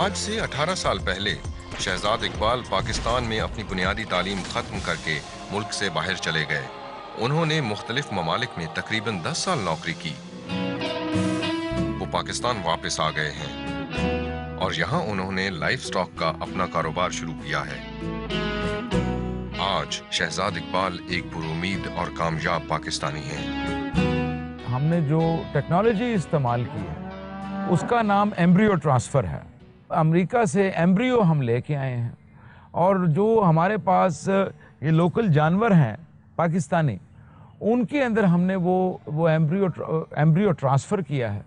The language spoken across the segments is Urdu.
آج سے 18 سال پہلے شہزاد اقبال پاکستان میں اپنی بنیادی تعلیم ختم کر کے ملک سے باہر چلے گئے۔ انہوں نے مختلف ممالک میں تقریباً 10 سال نوکری کی۔ وہ پاکستان واپس آ گئے ہیں اور یہاں انہوں نے لائف سٹاک کا اپنا کاروبار شروع کیا ہے۔ آج شہزاد اقبال ایک پرامید اور کامیاب پاکستانی ہیں۔ ہم نے جو ٹیکنالوجی استعمال کی ہے اس کا نام ایمبریو ٹرانسفر ہے۔ امریکہ سے ایمبریو ہم لے کے آئے ہیں اور جو ہمارے پاس یہ لوکل جانور ہیں پاکستانی، ان کے اندر ہم نے وہ ایمبریو ٹرانسفر کیا ہے۔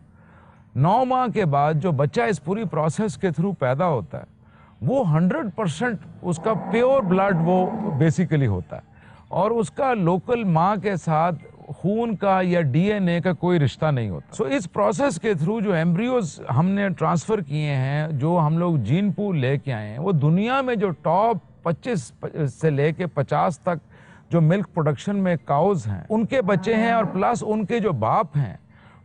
9 ماہ کے بعد جو بچہ اس پوری پروسیس کے تھرو پیدا ہوتا ہے وہ 100% اس کا پیور بلڈ وہ بیسیکلی ہوتا ہے اور اس کا لوکل ماں کے ساتھ خون کا یا ڈی این اے کا کوئی رشتہ نہیں ہوتا۔ اس پروسیس کے تھرو جو ایمبریوز ہم نے ٹرانسفر کیے ہیں، جو ہم لوگ جین پول لے کے آئے ہیں، وہ دنیا میں جو ٹاپ 25 سے لے کے 50 تک جو ملک پروڈکشن میں کاؤز ہیں ان کے بچے ہیں، اور پلس ان کے جو باپ ہیں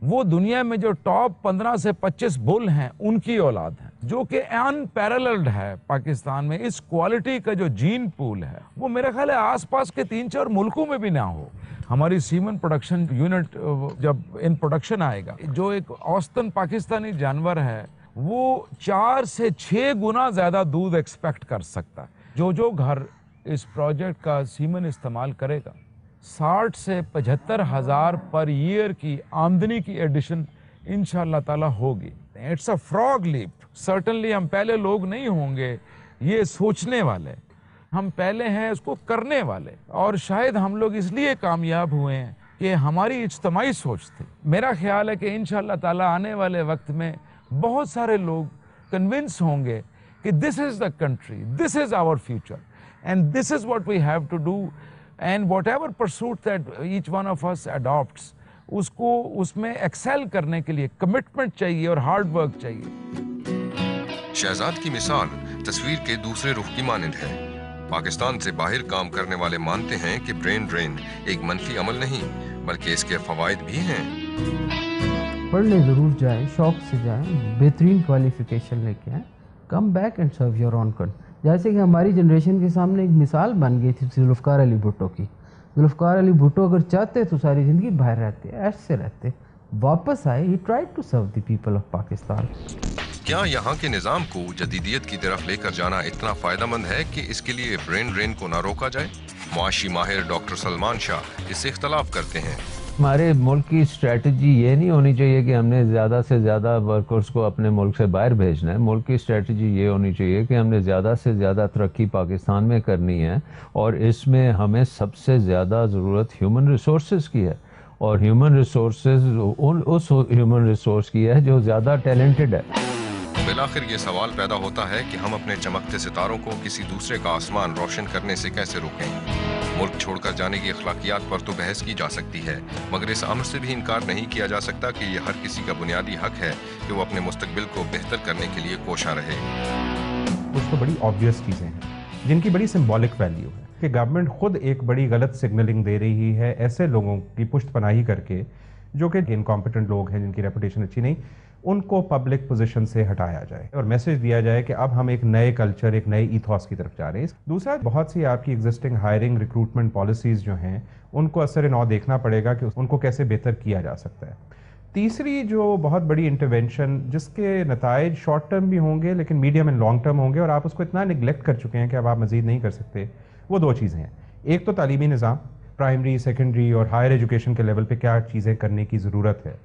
وہ دنیا میں جو ٹاپ 15 سے 25 بل ہیں ان کی اولاد ہیں، جو کہ ان پیراللڈ ہے پاکستان میں۔ اس کوالٹی کا جو جین پول ہے وہ میرے خیال ہے آس پاس کے 3-4 ملکوں میں بھی نہ ہو۔ ہماری سیمن پروڈکشن یونٹ جب ان پروڈکشن آئے گا، جو ایک اوسطن پاکستانی جانور ہے وہ 4 سے 6 گنا زیادہ دودھ ایکسپیکٹ کر سکتا ہے۔ جو گھر اس پروجیکٹ کا سیمن استعمال کرے گا 60 سے 75 ہزار پر ایئر کی آمدنی کی ایڈیشن انشاءاللہ تعالی ہوگی۔ It's a فراگ leap. سرٹنلی ہم پہلے لوگ نہیں ہوں گے یہ سوچنے والے، ہم پہلے ہیں اس کو کرنے والے، اور شاید ہم لوگ اس لیے کامیاب ہوئے ہیں کہ ہماری اجتماعی سوچ تھی۔ میرا خیال ہے کہ انشاءاللہ تعالی آنے والے وقت میں بہت سارے لوگ کنونس ہوں گے کہ this is the country, this is our future and this is what we have to do, and whatever pursuit that each one of us adopts, اس کو اس میں ایکسیل کرنے کے لیے کمٹمنٹ چاہیے اور ہارڈ ورک چاہیے۔ شہزاد کی مثال تصویر کے دوسرے رخ کی مانند ہے۔ پاکستان سے باہر کام کرنے والے مانتے ہیں کہ برین ڈرین ایک منفی عمل نہیں بلکہ اس کے فوائد بھی ہیں۔ پڑھنے ضرور جائیں، شوق سے جائیں، بہترین کوالیفیکیشن لے کے آئیں، come back and serve your own country. جیسے کہ ہماری جنریشن کے سامنے ایک مثال بن گئی تھی ذوالفقار علی بھٹو کی۔ ذوالفقار علی بھٹو اگر چاہتے تو ساری زندگی باہر رہتے، ایسے سے رہتے، واپس آئے، he tried to serve the people of Pakistan. کیا یہاں کے نظام کو جدیدیت کی طرف لے کر جانا اتنا فائدہ مند ہے کہ اس کے لیے برین ڈرین کو نہ روکا جائے؟ معاشی ماہر ڈاکٹر سلمان شاہ اس سے اختلاف کرتے ہیں۔ ہمارے ملک کی اسٹریٹجی یہ نہیں ہونی چاہیے کہ ہم نے زیادہ سے زیادہ ورکرز کو اپنے ملک سے باہر بھیجنا ہے۔ ملک کی اسٹریٹجی یہ ہونی چاہیے کہ ہم نے زیادہ سے زیادہ ترقی پاکستان میں کرنی ہے، اور اس میں ہمیں سب سے زیادہ ضرورت ہیومن ریسورسز کی ہے، اور ہیومن ریسورسز اس ہیومن ریسورس کی ہے جو زیادہ ٹیلنٹڈ ہے۔ بالآخر یہ سوال پیدا ہوتا ہے کہ ہم اپنے چمکتے ستاروں کو کسی دوسرے کا آسمان روشن کرنے سے کیسے روکیں؟ ملک چھوڑ کر جانے کی اخلاقیات پر تو بحث کی جا سکتی ہے، مگر اس امر سے بھی انکار نہیں کیا جا سکتا کہ یہ ہر کسی کا بنیادی حق ہے کہ وہ اپنے مستقبل کو بہتر کرنے کے لیے کوشاں رہے۔ کچھ تو بڑی آبویس چیزیں ہیں جن کی بڑی سمبولک ویلیو ہے کہ گورنمنٹ خود ایک بڑی غلط سگنلنگ دے رہی ہے ایسے لوگوں کی پشت پناہی کر کے جو کہ انکمپیٹنٹ لوگ ہیں، جن کی ریپوٹیشن اچھی نہیں، ان کو پبلک پوزیشن سے ہٹایا جائے اور میسج دیا جائے کہ اب ہم ایک نئے کلچر، ایک نئے ایتھوس کی طرف جا رہے ہیں۔ دوسرا، بہت سی آپ کی ایگزسٹنگ ہائرنگ ریکروٹمنٹ پالیسیز جو ہیں ان کو اثر نو دیکھنا پڑے گا کہ ان کو کیسے بہتر کیا جا سکتا ہے۔ تیسری جو بہت بڑی انٹرونشن جس کے نتائج شارٹ ٹرم بھی ہوں گے لیکن میڈیم اینڈ لانگ ٹرم ہوں گے، اور آپ اس کو اتنا نگلیکٹ کر چکے ہیں کہ اب آپ مزید نہیں کر سکتے، وہ 2 چیزیں ہیں۔ ایک تو تعلیمی نظام، پرائمری، سیکنڈری اور ہائر ایجوکیشن کے لیول پہ کیا چیزیں کرنے کی ضرورت ہے،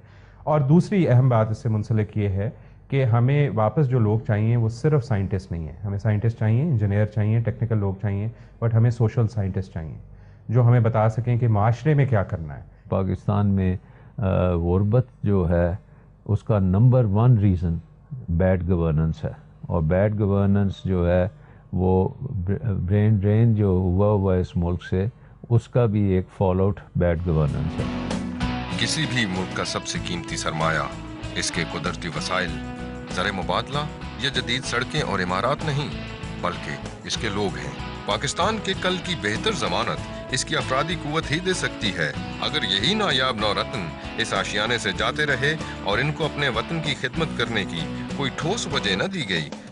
اور دوسری اہم بات اس سے منسلک یہ ہے کہ ہمیں واپس جو لوگ چاہیے وہ صرف سائنٹسٹ نہیں ہیں، ہمیں سائنٹسٹ چاہیے، انجینئر چاہیے، ٹیکنیکل لوگ چاہیے، بٹ ہمیں سوشل سائنٹسٹ چاہیے جو ہمیں بتا سکیں کہ معاشرے میں کیا کرنا ہے۔ پاکستان میں غربت جو ہے اس کا نمبر 1 ریزن بیڈ گورننس ہے، اور بیڈ گورننس جو ہے وہ برین ڈرین جو ہوا اس ملک سے، اس کا بھی ایک فال آؤٹ بیڈ گورننس ہے۔ کسی بھی ملک کا سب سے قیمتی سرمایہ اس کے قدرتی وسائل، زر مبادلہ یا جدید سڑکیں اور عمارات نہیں بلکہ اس کے لوگ ہیں۔ پاکستان کے کل کی بہتر ضمانت اس کی افرادی قوت ہی دے سکتی ہے۔ اگر یہی نایاب نورتن اس آشیانے سے جاتے رہے اور ان کو اپنے وطن کی خدمت کرنے کی کوئی ٹھوس وجہ نہ دی گئی